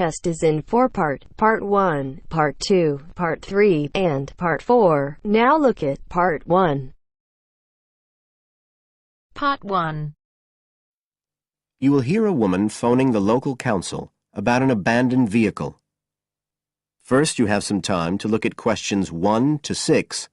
test is in 4-part, Part 1, Part 2, Part 3, and Part 4. Now look at Part 1. Part 1. You will hear a woman phoning the local council about an abandoned vehicle. First, you have some time to look at questions 1 to 6.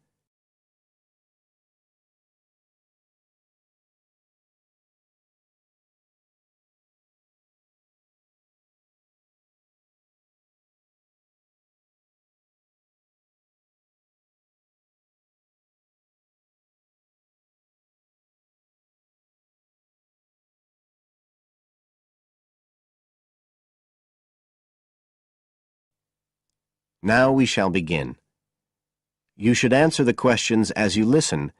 Now we shall begin. You should answer the questions as you listen,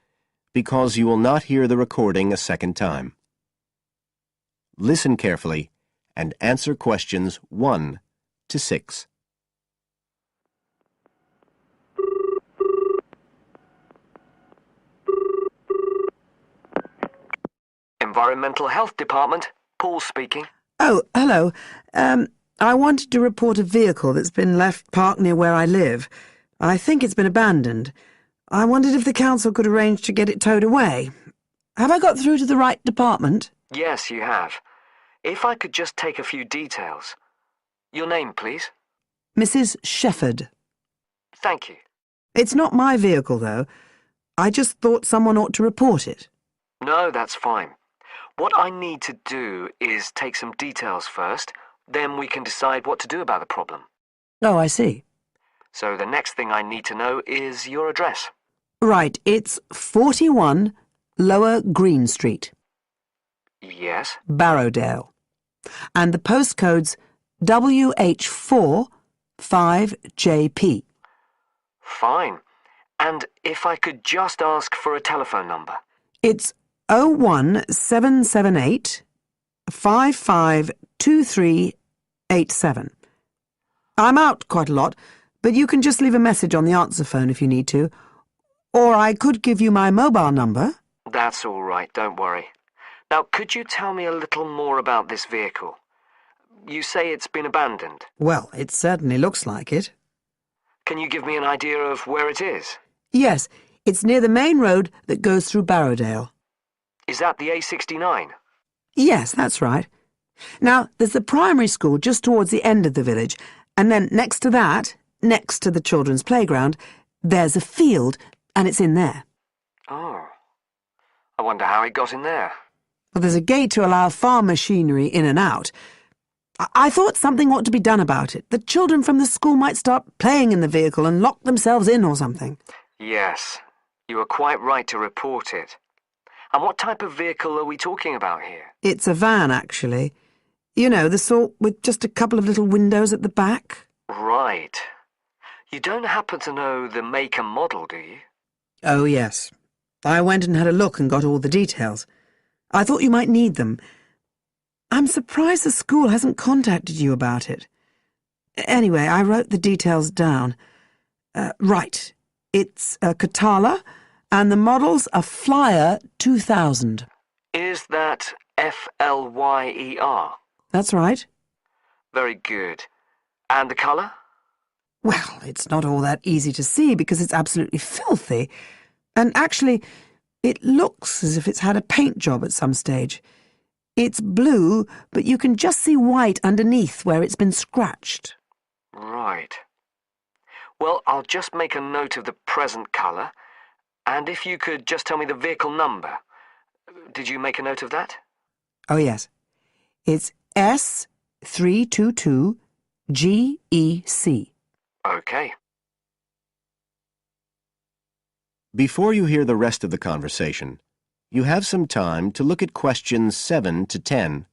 because you will not hear the recording a second time. Listen carefully and answer questions 1 to 6. Environmental Health Department, Paul speaking. Oh, hello. I wanted to report a vehicle that's been left parked near where I live. I think it's been abandoned. I wondered if the council could arrange to get it towed away. Have I got through to the right department? Yes, you have. If I could just take a few details. Your name, please? Mrs. Shepherd. Thank you. It's not my vehicle, though. I just thought someone ought to report it. No, that's fine. What I need to do is take some details first, then we can decide what to do about the problem. Oh, I see. So the next thing I need to know is your address. Right, it's 41 Lower Green Street, Yes? Barrowdale. And the postcode's WH4 5JP. Fine. And if I could just ask for a telephone number. It's 01778 552387. I'm out quite a lot, but you can just leave a message on the answer phone if you need to. Or I could give you my mobile number. That's all right, don't worry. Now, could you tell me a little more about this vehicle? You say it's been abandoned. Well, it certainly looks like it. Can you give me an idea of where it is? Yes, it's near the main road that goes through Barrowdale. Is that the A69? Yes, that's right. Now, there's the primary school just towards the end of the village, and then next to that, next to the children's playground, there's a field, and it's in there. Oh. I wonder how it got in there. Well, there's a gate to allow farm machinery in and out. I thought something ought to be done about it. The children from the school might start playing in the vehicle and lock themselves in or something. Yes, you are quite right to report it. And what type of vehicle are we talking about here? It's a van, actually. You know, the sort with just a couple of little windows at the back. Right. You don't happen to know the make and model, do you? Oh, yes. I went and had a look and got all the details. I thought you might need them. I'm surprised the school hasn't contacted you about it. Anyway, I wrote the details down. Right. It's a Catala, and the model's a Flyer 2000. Is that Flyer? That's right. Very good. And the colour? Well, it's not all that easy to see because it's absolutely filthy. And actually, it looks as if it's had a paint job at some stage. It's blue, but you can just see white underneath where it's been scratched. Right. Well, I'll just make a note of the present colour. And if you could just tell me the vehicle number. Did you make a note of that? Oh, yes. It's S322GEC. Okay. Before you hear the rest of the conversation, you have some time to look at questions 7 to 10.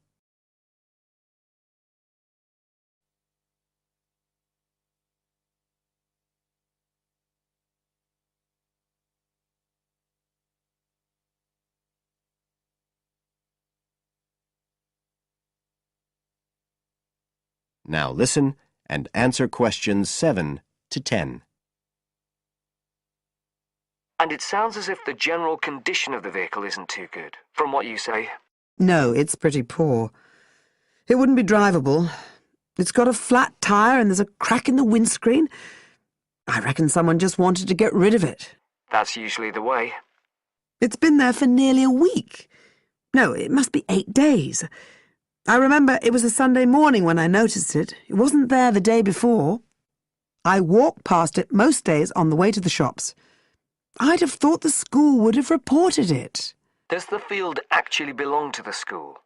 Now listen and answer questions 7 to 10. And it sounds as if the general condition of the vehicle isn't too good, from what you say. No, it's pretty poor. It wouldn't be drivable. It's got a flat tyre and there's a crack in the windscreen. I reckon someone just wanted to get rid of it. That's usually the way. It's been there for nearly a week. No, it must be 8 days. I remember it was a Sunday morning when I noticed it. It wasn't there the day before. I walk past it most days on the way to the shops. I'd have thought the school would have reported it. Does the field actually belong to the school?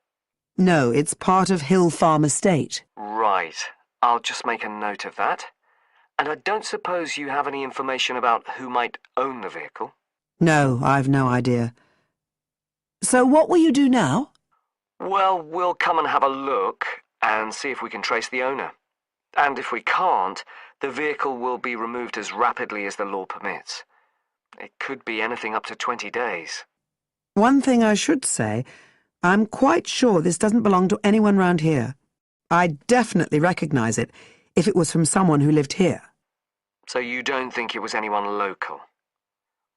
No, it's part of Hill Farm Estate. Right. I'll just make a note of that. And I don't suppose you have any information about who might own the vehicle? No, I've no idea. So what will you do now? Well, we'll come and have a look and see if we can trace the owner. And if we can't, the vehicle will be removed as rapidly as the law permits. It could be anything up to 20 days. One thing I should say, I'm quite sure this doesn't belong to anyone round here. I'd definitely recognise it if it was from someone who lived here. So you don't think it was anyone local?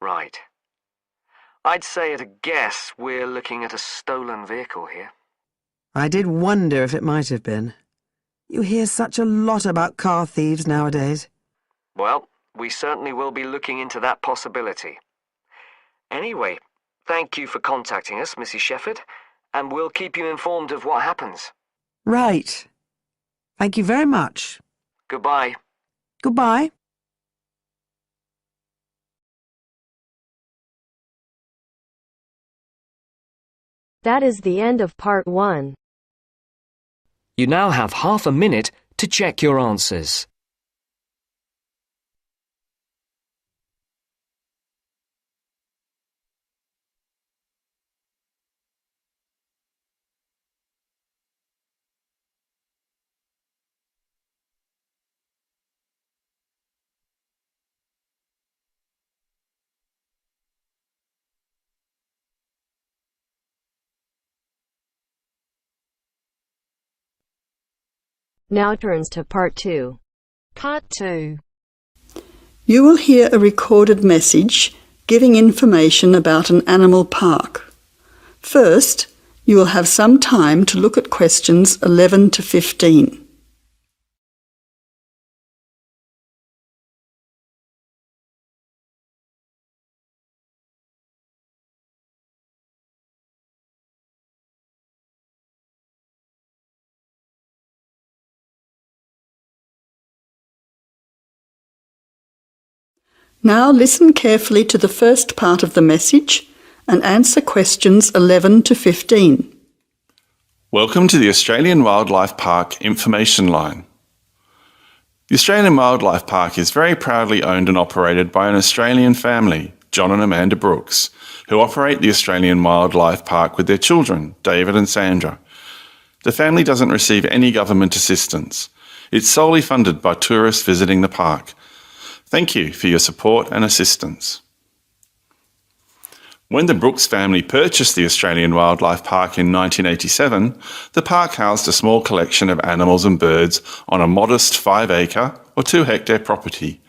Right. I'd say at a guess we're looking at a stolen vehicle here. I did wonder if it might have been. You hear such a lot about car thieves nowadays. Well, we certainly will be looking into that possibility. Anyway, thank you for contacting us, Mrs. Shefford, and we'll keep you informed of what happens. Right. Thank you very much. Goodbye. Goodbye. That is the end of part 1. You now have half a minute to check your answers. Now turns to part 2. Part 2. You will hear a recorded message giving information about an animal park. First, you will have some time to look at questions 11 to 15. Now listen carefully to the first part of the message and answer questions 11 to 15. Welcome to the Australian Wildlife Park Information Line. The Australian Wildlife Park is very proudly owned and operated by an Australian family, John and Amanda Brooks, who operate the Australian Wildlife Park with their children, David and Sandra. The family doesn't receive any government assistance. It's solely funded by tourists visiting the park. Thank you for your support and assistance. When the Brooks family purchased the Australian Wildlife Park in 1987, the park housed a small collection of animals and birds on a modest 5-acre or 2-hectare property.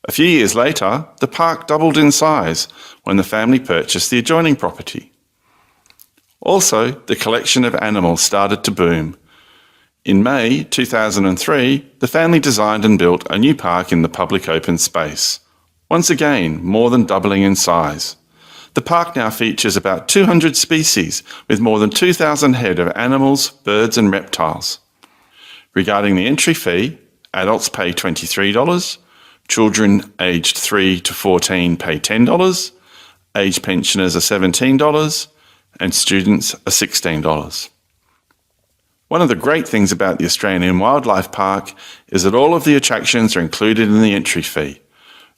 A few years later, the park doubled in size when the family purchased the adjoining property. Also, the collection of animals started to boom. In May 2003, the family designed and built a new park in the public open space. Once again, more than doubling in size. The park now features about 200 species with more than 2,000 head of animals, birds and reptiles. Regarding the entry fee, adults pay $23, children aged 3 to 14 pay $10, age pensioners are $17 and students are $16. One of the great things about the Australian Wildlife Park is that all of the attractions are included in the entry fee.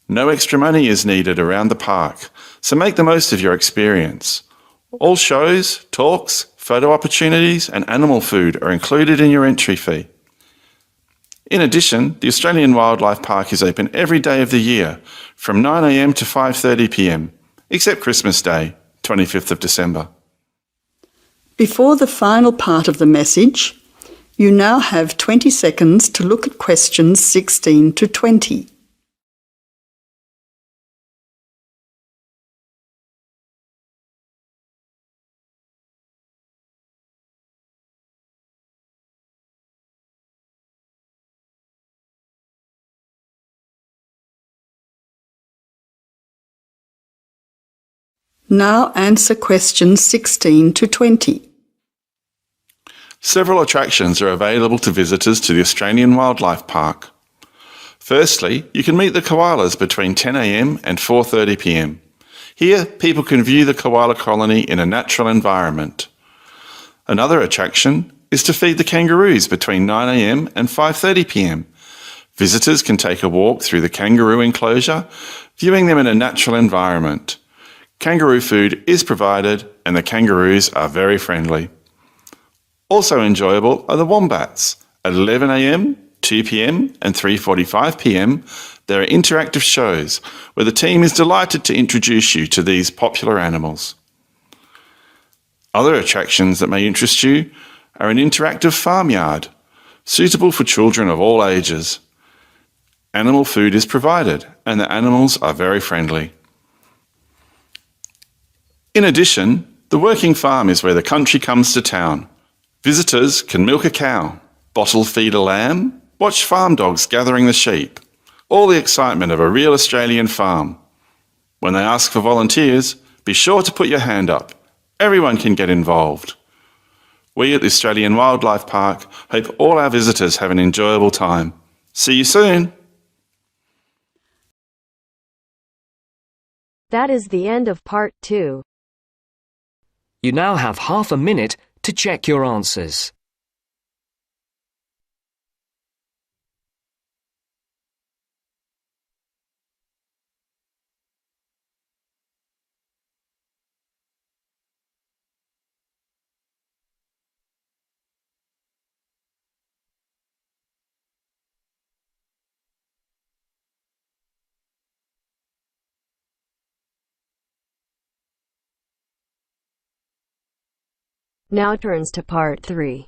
No extra money is needed around the park, so make the most of your experience. All shows, talks, photo opportunities and animal food are included in your entry fee. In addition, the Australian Wildlife Park is open every day of the year from 9 a.m. to 5:30 p.m, except Christmas Day, 25th of December. Before the final part of the message, you now have 20 seconds to look at questions 16 to 20. Now answer questions 16 to 20. Several attractions are available to visitors to the Australian Wildlife Park. Firstly, you can meet the koalas between 10 a.m. and 4:30 p.m. Here, people can view the koala colony in a natural environment. Another attraction is to feed the kangaroos between 9 a.m. and 5:30 p.m. Visitors can take a walk through the kangaroo enclosure, viewing them in a natural environment. Kangaroo food is provided and the kangaroos are very friendly. Also enjoyable are the wombats. At 11 a.m, 2 p.m. and 3:45 p.m, there are interactive shows where the team is delighted to introduce you to these popular animals. Other attractions that may interest you are an interactive farmyard, suitable for children of all ages. Animal food is provided and the animals are very friendly. In addition, the working farm is where the country comes to town. Visitors can milk a cow, bottle feed a lamb, watch farm dogs gathering the sheep. All the excitement of a real Australian farm. When they ask for volunteers, be sure to put your hand up. Everyone can get involved. We at the Australian Wildlife Park hope all our visitors have an enjoyable time. See you soon! That is the end of part 2. You now have half a minute to check your answers. Now turns to part 3.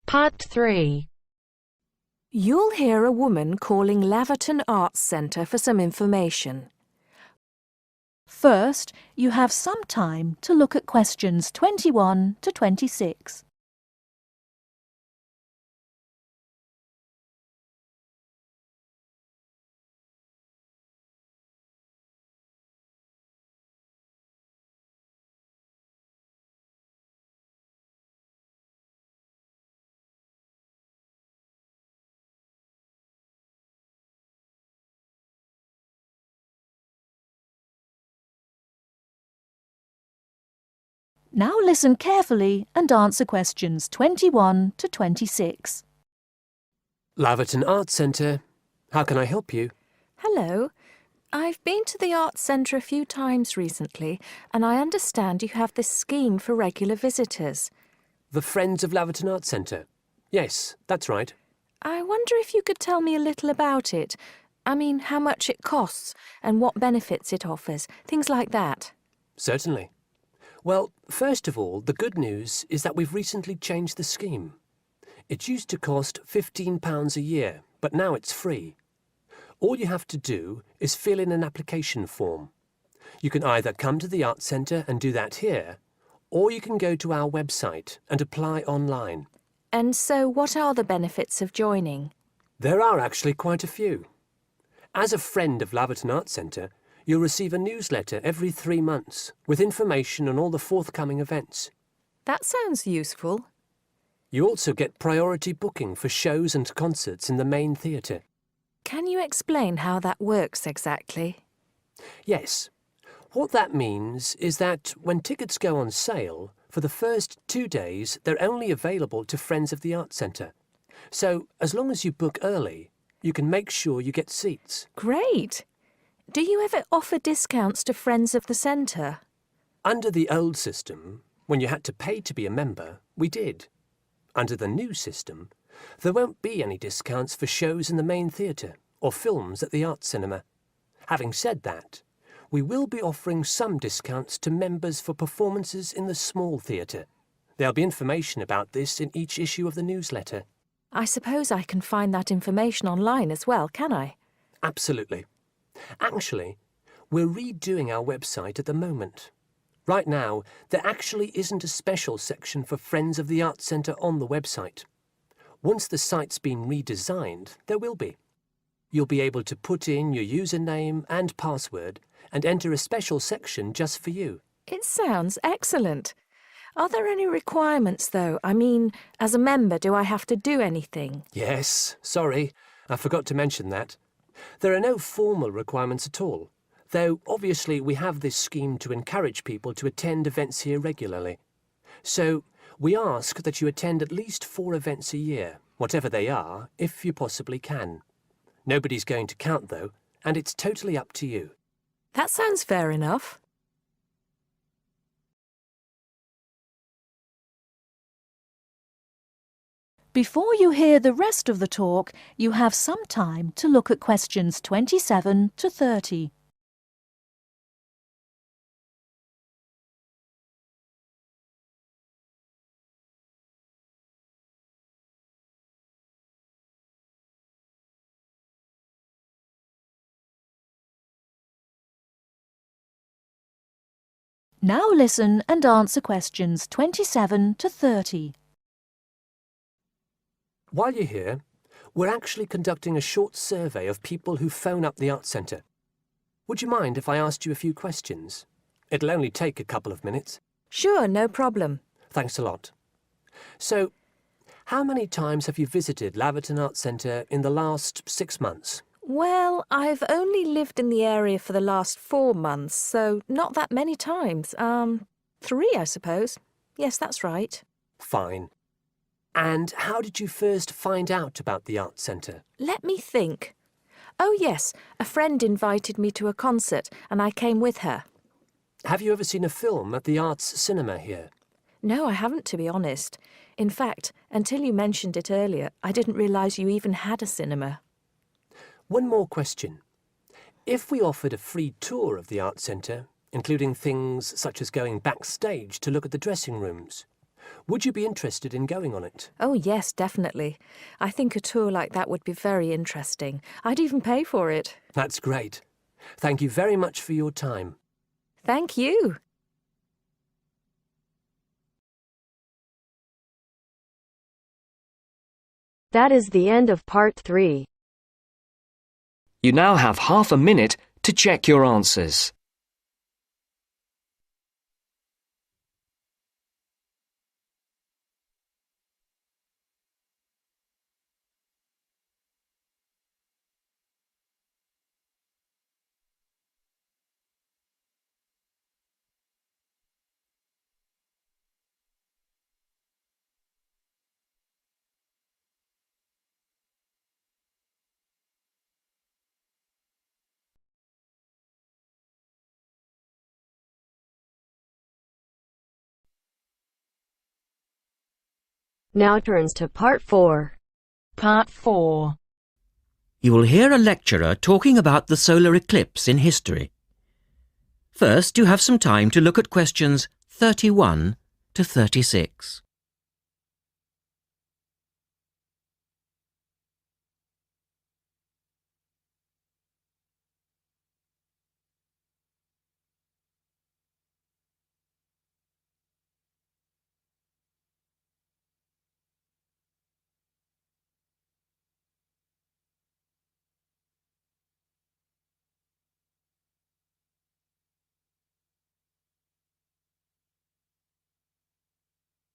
Part 3. You'll hear a woman calling Laverton Arts Centre for some information. First, you have some time to look at questions 21 to 26. Now listen carefully and answer questions 21 to 26. Laverton Arts Centre. How can I help you? Hello. I've been to the Arts Centre a few times recently, and I understand you have this scheme for regular visitors. The Friends of Laverton Arts Centre. Yes, that's right. I wonder if you could tell me a little about it. I mean, how much it costs and what benefits it offers, things like that. Certainly. Well, first of all, the good news is that we've recently changed the scheme. It used to cost £15 a year, but now it's free. All you have to do is fill in an application form. You can either come to the Arts Centre and do that here, or you can go to our website and apply online. And so what are the benefits of joining? There are actually quite a few. As a friend of Laverton Arts Centre, you'll receive a newsletter every 3 months with information on all the forthcoming events. That sounds useful. You also get priority booking for shows and concerts in the main theatre. Can you explain how that works exactly? Yes. What that means is that when tickets go on sale, for the first 2 days they're only available to Friends of the Arts Centre. So as long as you book early, you can make sure you get seats. Great! Do you ever offer discounts to Friends of the Centre? Under the old system, when you had to pay to be a member, we did. Under the new system, there won't be any discounts for shows in the main theatre or films at the Arts Cinema. Having said that, we will be offering some discounts to members for performances in the small theatre. There'll be information about this in each issue of the newsletter. I suppose I can find that information online as well, can I? Absolutely. Actually, we're redoing our website at the moment. Right now, there actually isn't a special section for Friends of the Arts Centre on the website. Once the site's been redesigned, there will be. you'll be able to put in your username and password and enter a special section just for you. It sounds excellent. Are there any requirements, though? I mean, as a member, do I have to do anything? Yes, sorry, I forgot to mention that. There are no formal requirements at all, though obviously we have this scheme to encourage people to attend events here regularly. So we ask that you attend at least 4 events a year, whatever they are, if you possibly can. Nobody's going to count, though, and it's totally up to you. That sounds fair enough. Before you hear the rest of the talk, you have some time to look at questions 27 to 30. Now listen and answer questions 27 to 30. While you're here, we're actually conducting a short survey of people who phone up the Arts Centre. Would you mind if I asked you a few questions? It'll only take a couple of minutes. Sure, no problem. Thanks a lot. So, how many times have you visited Laverton Arts Centre in the last 6 months? Well, I've only lived in the area for the last 4 months, so not that many times. 3, I suppose. Yes, that's right. Fine. And how did you first find out about the Arts Centre? Let me think. Oh, yes, a friend invited me to a concert, and I came with her. Have you ever seen a film at the Arts Cinema here? No, I haven't, to be honest. In fact, until you mentioned it earlier, I didn't realise you even had a cinema. One more question. If we offered a free tour of the Arts Centre, including things such as going backstage to look at the dressing rooms, would you be interested in going on it? Oh, yes, definitely. I think a tour like that would be very interesting. I'd even pay for it. That's great. Thank you very much for your time. Thank you. That is the end of part 3. You now have half a minute to check your answers. Now turns to part 4. Part 4. You will hear a lecturer talking about the solar eclipse in history. First, you have some time to look at questions 31 to 36.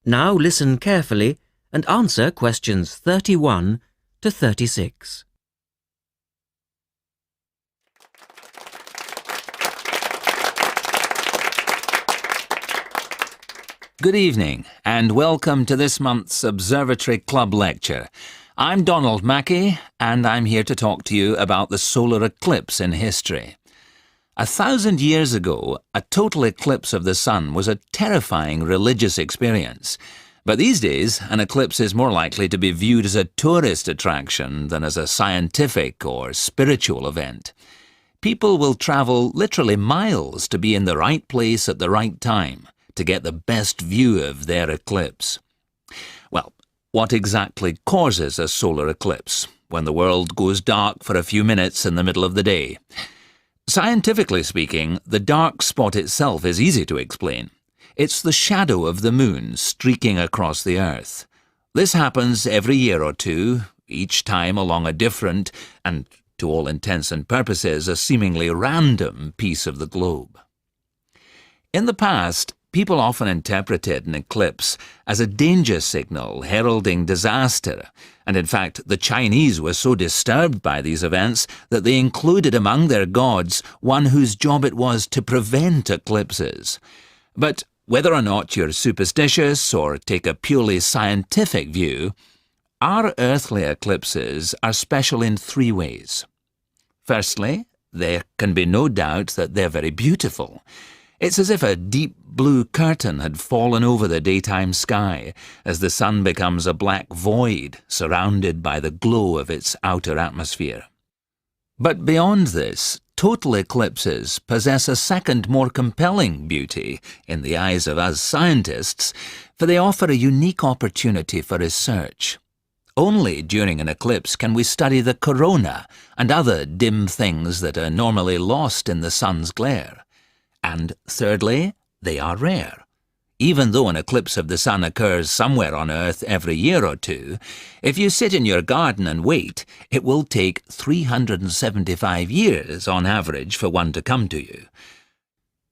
Now listen carefully and answer questions 31 to 36. Good evening and welcome to this month's Observatory Club lecture. I'm Donald Mackey and I'm here to talk to you about the solar eclipse in history. 1,000 years ago, a total eclipse of the sun was a terrifying religious experience. But these days, an eclipse is more likely to be viewed as a tourist attraction than as a scientific or spiritual event. People will travel literally miles to be in the right place at the right time to get the best view of their eclipse. Well, what exactly causes a solar eclipse when the world goes dark for a few minutes in the middle of the day? Scientifically speaking, the dark spot itself is easy to explain. It's the shadow of the moon streaking across the Earth. This happens every year or two, each time along a different and to all intents and purposes, a seemingly random piece of the globe. In the past, people often interpreted an eclipse as a danger signal heralding disaster, and in fact the Chinese were so disturbed by these events that they included among their gods one whose job it was to prevent eclipses. But whether or not you're superstitious or take a purely scientific view, our earthly eclipses are special in three ways. Firstly, there can be no doubt that they're very beautiful. It's as if a deep blue curtain had fallen over the daytime sky as the sun becomes a black void surrounded by the glow of its outer atmosphere. But beyond this, total eclipses possess a second, more compelling beauty in the eyes of us scientists, for they offer a unique opportunity for research. Only during an eclipse can we study the corona and other dim things that are normally lost in the sun's glare. And thirdly, they are rare. Even though an eclipse of the sun occurs somewhere on Earth every year or two, if you sit in your garden and wait, it will take 375 years on average for one to come to you.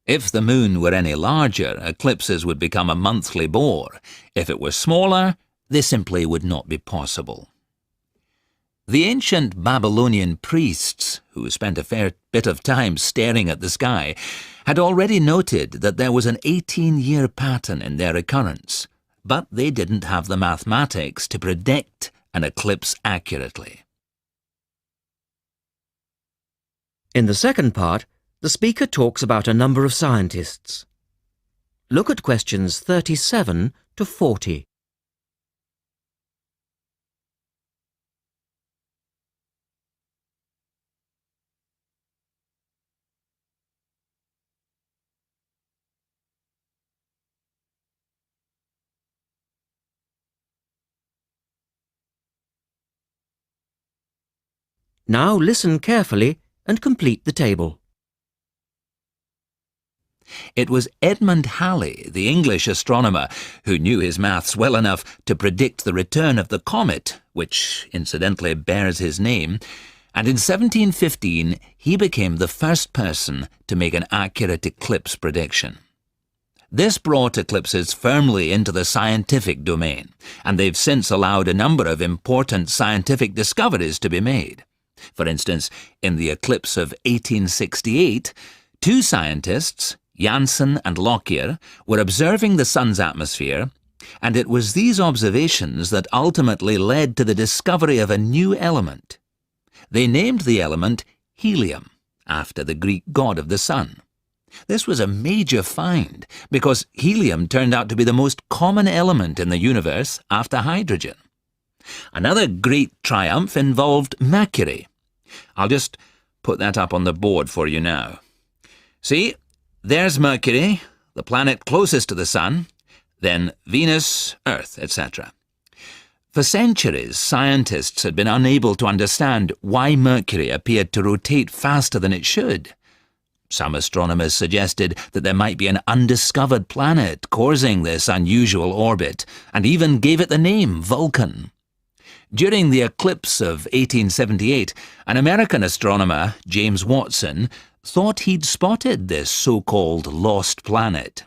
If the moon were any larger, eclipses would become a monthly bore. If it were smaller, they simply would not be possible. The ancient Babylonian priests, who spent a fair bit of time staring at the sky, had already noted that there was an 18-year pattern in their occurrence, but they didn't have the mathematics to predict an eclipse accurately. In the second part, the speaker talks about a number of scientists. Look at questions 37 to 40. Now listen carefully and complete the table. It was Edmund Halley, the English astronomer, who knew his maths well enough to predict the return of the comet, which incidentally bears his name, and in 1715 he became the first person to make an accurate eclipse prediction. This brought eclipses firmly into the scientific domain, and they've since allowed a number of important scientific discoveries to be made. For instance, in the eclipse of 1868, two scientists, Janssen and Lockyer, were observing the sun's atmosphere, and it was these observations that ultimately led to the discovery of a new element. They named the element helium, after the Greek god of the sun. This was a major find, because helium turned out to be the most common element in the universe after hydrogen. Another great triumph involved Mercury. I'll just put that up on the board for you now. See, there's Mercury, the planet closest to the sun, then Venus, Earth, etc. For centuries, scientists had been unable to understand why Mercury appeared to rotate faster than it should. Some astronomers suggested that there might be an undiscovered planet causing this unusual orbit, and even gave it the name Vulcan. During the eclipse of 1878, an American astronomer, James Watson, thought he'd spotted this so-called lost planet.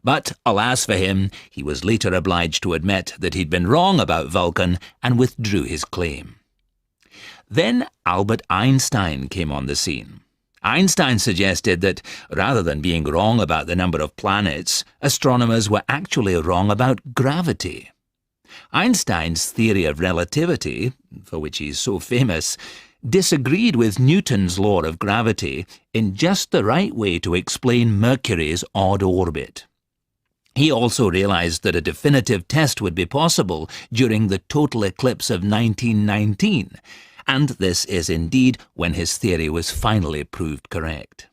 But, alas for him, he was later obliged to admit that he'd been wrong about Vulcan and withdrew his claim. Then Albert Einstein came on the scene. Einstein suggested that, rather than being wrong about the number of planets, astronomers were actually wrong about gravity. Einstein's theory of relativity, for which he's so famous, disagreed with Newton's law of gravity in just the right way to explain Mercury's odd orbit. He also realized that a definitive test would be possible during the total eclipse of 1919, and this is indeed when his theory was finally proved correct.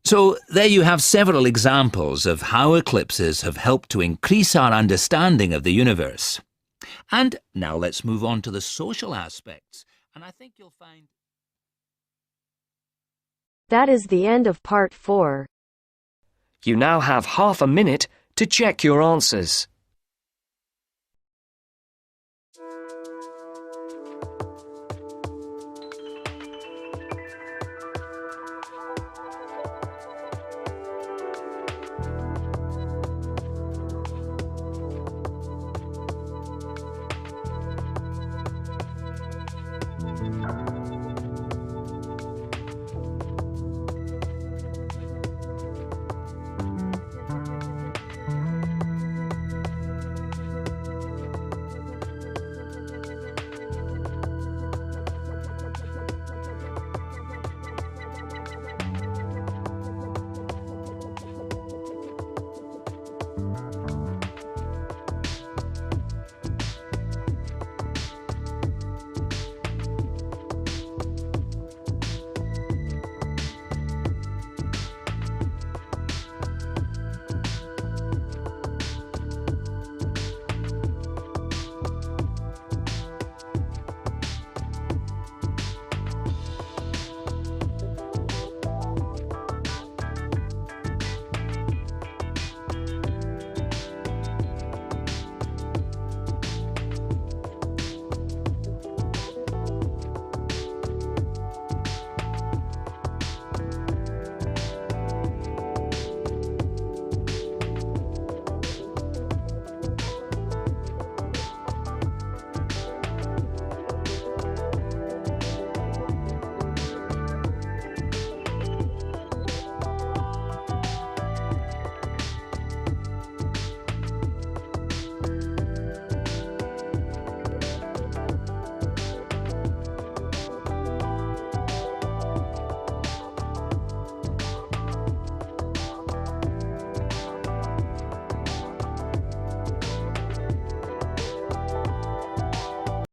So there you have several examples of how eclipses have helped to increase our understanding of the universe. And now let's move on to the social aspects, and I think you'll find... That is the end of part 4. You now have half a minute to check your answers.